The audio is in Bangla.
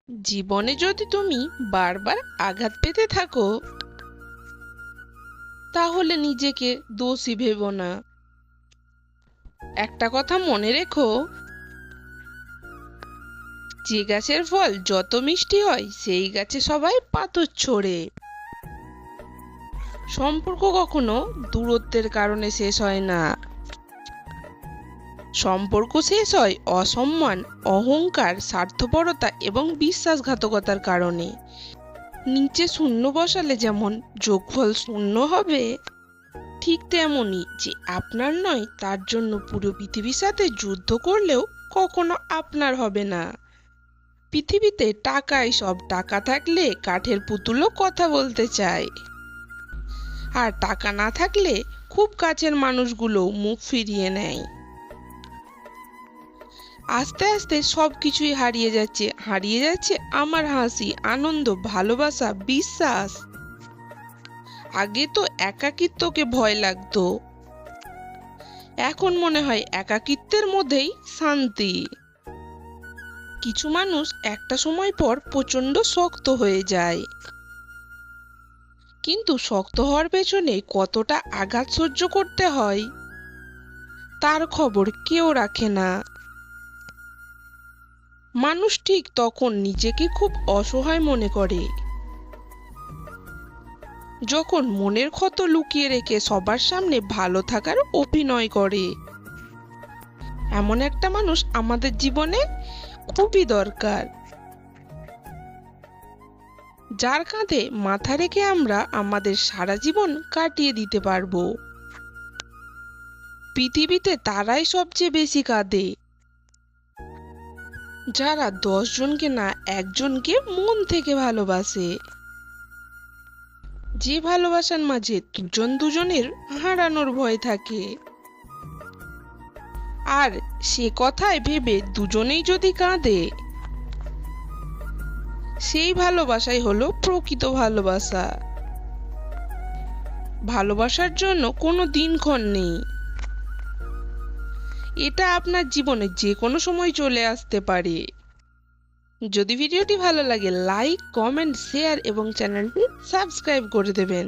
জীবনে যদি তুমি বারবার আঘাত পেতে থাকো তাহলে নিজেকে দোষী ভেবো না। একটা কথা মনে রেখো, যে গাছের ফল যত মিষ্টি হয় সেই গাছে সবাই পাথর ছোড়ে। সম্পর্ক কখনো দূরত্বের কারণে শেষ হয় না, সম্পর্ক শেষ হয় অসম্মান, অহংকার, স্বার্থপরতা এবং বিশ্বাসঘাতকতার কারণে। নিচে শূন্য বসালে যেমন যোগফল শূন্য হবে, ঠিক তেমনই যে আপনার নয় তার জন্য পুরো পৃথিবীর সাথে যুদ্ধ করলেও কখনো আপনার হবে না। পৃথিবীতে টাকাই সব, টাকা থাকলে কাঠের পুতুলও কথা বলতে চায়, আর টাকা না থাকলে খুব কাছের মানুষগুলো মুখ ফিরিয়ে নেয়। আস্তে আস্তে সবকিছুই হারিয়ে যাচ্ছে আমার হাসি, আনন্দ, ভালোবাসা, বিশ্বাস। আগে তো একাকিত্বকে ভয় লাগতো, এখন মনে হয় একাকিত্বের মধ্যেই শান্তি। কিছু মানুষ একটা সময় পর প্রচন্ড শক্ত হয়ে যায়, কিন্তু শক্ত হওয়ার পেছনে কতটা আঘাত সহ্য করতে হয় তার খবর কেউ রাখে না। মানুষ ঠিক তখন নিজেকে খুব অসহায় মনে করে, যখন মনের ক্ষত লুকিয়ে রেখে সবার সামনে ভালো থাকার অভিনয় করে। এমন একটা মানুষ আমাদের জীবনে খুবই দরকার, যার কাঁধে মাথা রেখে আমরা আমাদের সারা জীবন কাটিয়ে দিতে পারবো। পৃথিবীতে তারাই সবচেয়ে বেশি কাঁদে, যারা 10 জনকে না একজনকে মন থেকে ভালোবাসে। যে ভালোবাসার মাঝে দুজন দুজনের হারানোর ভয় থাকে, আর সে কথায় ভেবে দুজনেই যদি কাঁদে, সেই ভালোবাসাই হলো প্রকৃত ভালোবাসা। ভালোবাসার জন্য কোনো দিনক্ষণ নেই, এটা আপনার জীবনে যে কোনো সময় চলে আসতে পারে। যদি ভিডিওটি ভালো লাগে লাইক, কমেন্ট, শেয়ার এবং চ্যানেলটি সাবস্ক্রাইব করে দেবেন।